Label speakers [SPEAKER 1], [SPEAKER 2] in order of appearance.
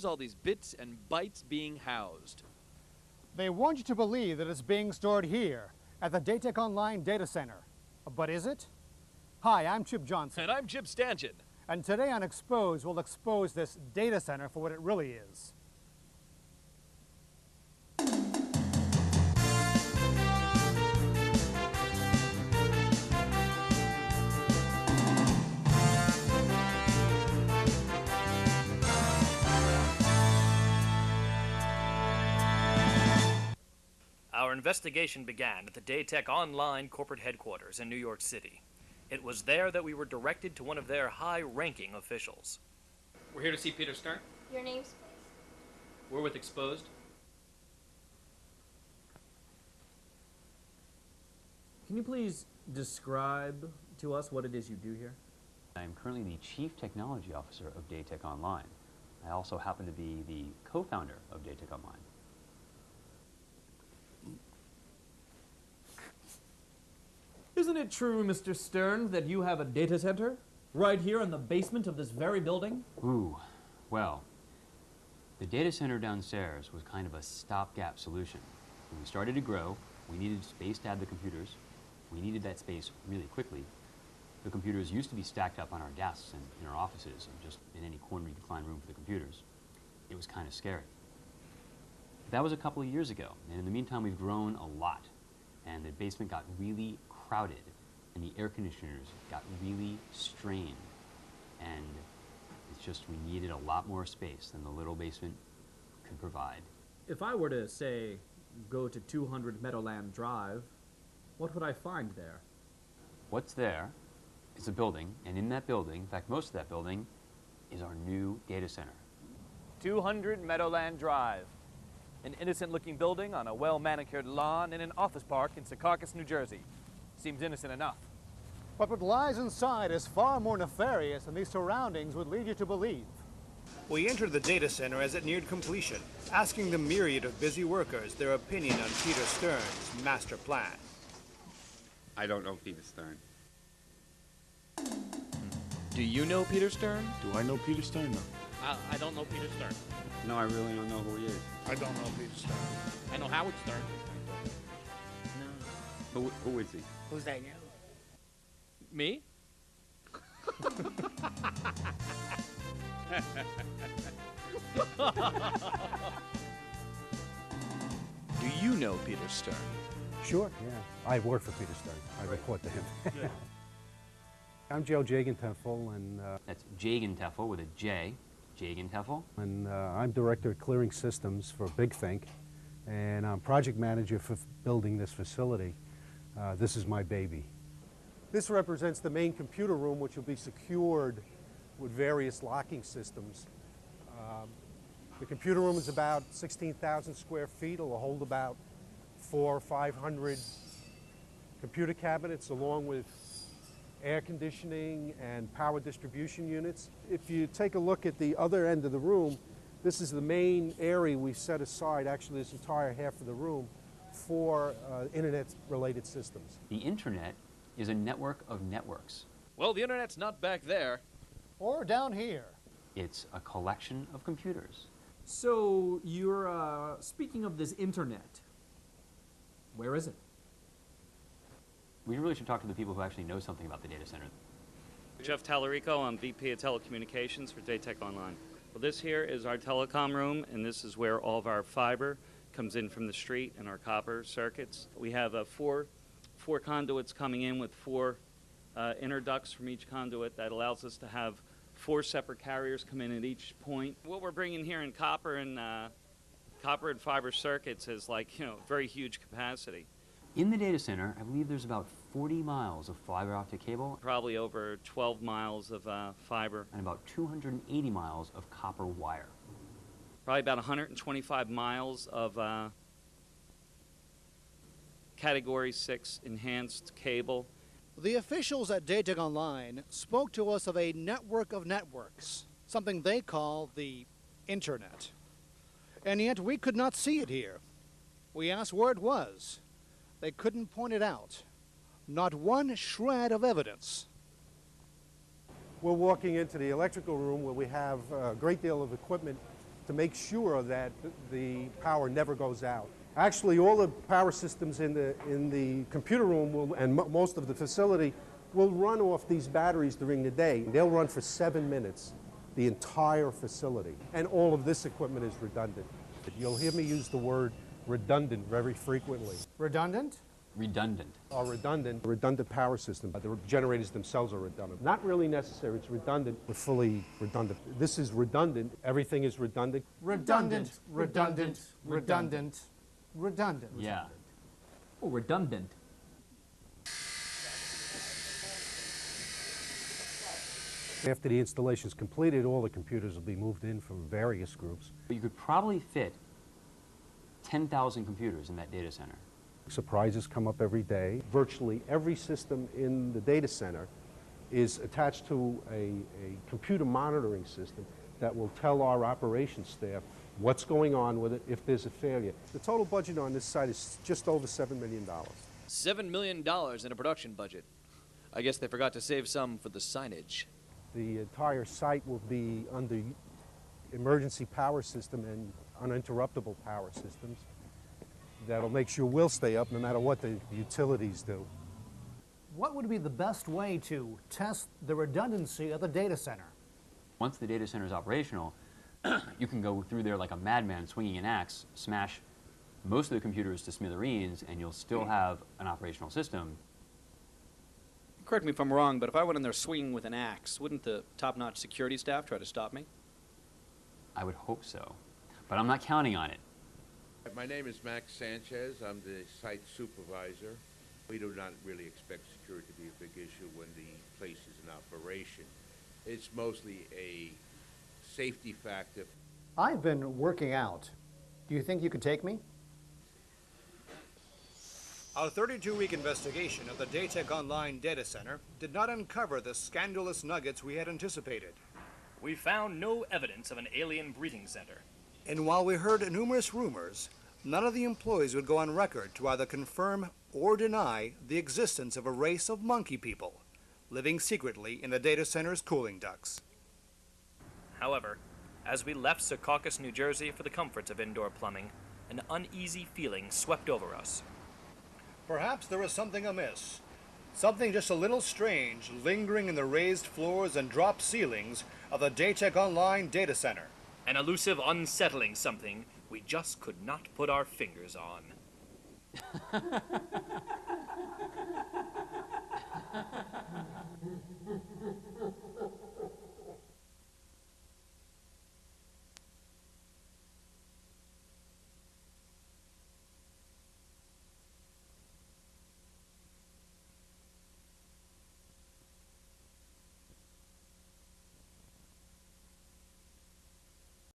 [SPEAKER 1] all these bits and bytes being housed?
[SPEAKER 2] They want you to believe that it's being stored here at the Datek Online Data Center. But is it? Hi, I'm Chip Johnson.
[SPEAKER 1] And I'm Jim Stanchion.
[SPEAKER 2] And today on Expose, we'll expose this data center for what it really is.
[SPEAKER 3] Our investigation began at the Datek Online corporate headquarters in New York City. It was there that we were directed to one of their high-ranking officials.
[SPEAKER 4] We're here to see Peter Stern.
[SPEAKER 5] Your names, please.
[SPEAKER 4] We're with Exposed.
[SPEAKER 6] Can you please describe to us what it is you do here?
[SPEAKER 7] I am currently the Chief Technology Officer of Datek Online. I also happen to be the co-founder of Datek Online.
[SPEAKER 6] Isn't it true, Mr. Stern, that you have a data center right here in the basement of this very building?
[SPEAKER 7] Ooh, well, the data center downstairs was kind of a stopgap solution. When we started to grow, we needed space to add the computers. We needed that space really quickly. The computers used to be stacked up on our desks and in our offices, and just in any corner you could find room for the computers. It was kind of scary. That was a couple of years ago, and in the meantime we've grown a lot. And the basement got really crowded, and the air conditioners got really strained. And it's just we needed a lot more space than the little basement could provide.
[SPEAKER 6] If I were to, say, go to 200 Meadowland Drive, what would I find there?
[SPEAKER 7] What's there is a building, and in that building, in fact most of that building, is our new data center.
[SPEAKER 1] 200 Meadowland Drive. An innocent-looking building on a well-manicured lawn in an office park in Secaucus, New Jersey. Seems innocent enough.
[SPEAKER 2] But what lies inside is far more nefarious than these surroundings would lead you to believe.
[SPEAKER 8] We entered the data center as it neared completion, asking the myriad of busy workers their opinion on Peter Stern's master plan.
[SPEAKER 9] I don't know Peter Stern.
[SPEAKER 1] Do you know Peter Stern?
[SPEAKER 10] Do I know Peter Stern? No.
[SPEAKER 11] I don't know Peter Stern.
[SPEAKER 9] No, I really don't know who he is.
[SPEAKER 10] I don't know Peter Stern.
[SPEAKER 11] I know Howard Stern.
[SPEAKER 9] Who is he?
[SPEAKER 11] Who's that? You?
[SPEAKER 1] Me? Do you know Peter Stern?
[SPEAKER 12] Sure, yeah. I work for Peter Stern. I report to him. I'm Joe Jagenteffel, and
[SPEAKER 7] That's Jagenteffel with a J, Jagenteffel.
[SPEAKER 12] And I'm director of clearing systems for Big Think, and I'm project manager for building this facility. This is my baby. This represents the main computer room, which will be secured with various locking systems. The computer room is about 16,000 square feet. It'll hold about 400 or 500 computer cabinets, along with air conditioning and power distribution units. If you take a look at the other end of the room, this is the main area we set aside, actually this entire half of the room, for internet-related systems.
[SPEAKER 7] The internet is a network of networks.
[SPEAKER 1] Well, the internet's not back there.
[SPEAKER 2] Or down here.
[SPEAKER 7] It's a collection of computers.
[SPEAKER 6] So, you're speaking of this internet. Where is it?
[SPEAKER 7] We really should talk to the people who actually know something about the data center.
[SPEAKER 13] Jeff Tallarico, I'm VP of Telecommunications for Datek Online. Well, this here is our telecom room, and this is where all of our fiber comes in from the street and our copper circuits. We have four conduits coming in with four inner ducts from each conduit. That allows us to have 4 separate carriers come in at each point. What we're bringing here in copper and fiber circuits is very huge capacity.
[SPEAKER 7] In the data center, I believe there's about 40 miles of fiber optic cable.
[SPEAKER 13] Probably over 12 miles of fiber.
[SPEAKER 7] And about 280 miles of copper wire.
[SPEAKER 13] Probably about 125 miles of Category 6 enhanced cable.
[SPEAKER 8] The officials at Datek Online spoke to us of a network of networks, something they call the Internet. And yet we could not see it here. We asked where it was. They couldn't point it out. Not one shred of evidence.
[SPEAKER 12] We're walking into the electrical room where we have a great deal of equipment to make sure that the power never goes out. Actually, all the power systems in the computer room and most of the facility will run off these batteries during the day. They'll run for 7 minutes, the entire facility. And all of this equipment is redundant. You'll hear me use the word redundant very frequently.
[SPEAKER 2] Redundant?
[SPEAKER 7] Redundant.
[SPEAKER 12] Redundant power system. The generators themselves are redundant. Not really necessary, it's redundant, but fully redundant. This is redundant, everything is redundant.
[SPEAKER 2] Redundant, redundant, redundant, redundant.
[SPEAKER 7] Yeah.
[SPEAKER 6] Oh, redundant.
[SPEAKER 12] After the installation is completed, all the computers will be moved in from various groups.
[SPEAKER 7] You could probably fit 10,000 computers in that data center.
[SPEAKER 12] Surprises come up every day. Virtually every system in the data center is attached to a computer monitoring system that will tell our operations staff what's going on with it if there's a failure. The total budget on this site is just over $7 million.
[SPEAKER 1] $7 million in a production budget. I guess they forgot to save some for the signage.
[SPEAKER 12] The entire site will be under emergency power system and uninterruptible power systems. That'll make sure we'll stay up no matter what the utilities do.
[SPEAKER 2] What would be the best way to test the redundancy of the data center?
[SPEAKER 7] Once the data center is operational, you can go through there like a madman swinging an axe, smash most of the computers to smithereens, and you'll still have an operational system.
[SPEAKER 14] Correct me if I'm wrong, but if I went in there swinging with an axe, wouldn't the top-notch security staff try to stop me?
[SPEAKER 7] I would hope so, but I'm not counting on it.
[SPEAKER 15] My name is Max Sanchez. I'm the site supervisor. We do not really expect security to be a big issue when the place is in operation. It's mostly a safety factor.
[SPEAKER 2] I've been working out. Do you think you could take me?
[SPEAKER 8] Our 32-week investigation of the Datek Online data center did not uncover the scandalous nuggets we had anticipated.
[SPEAKER 3] We found no evidence of an alien breeding center.
[SPEAKER 8] And while we heard numerous rumors, none of the employees would go on record to either confirm or deny the existence of a race of monkey people living secretly in the data center's cooling ducts.
[SPEAKER 3] However, as we left Secaucus, New Jersey for the comforts of indoor plumbing, an uneasy feeling swept over us.
[SPEAKER 8] Perhaps there was something amiss. Something just a little strange lingering in the raised floors and drop ceilings of the Datek Online data center.
[SPEAKER 3] An elusive, unsettling something we just could not put our fingers on.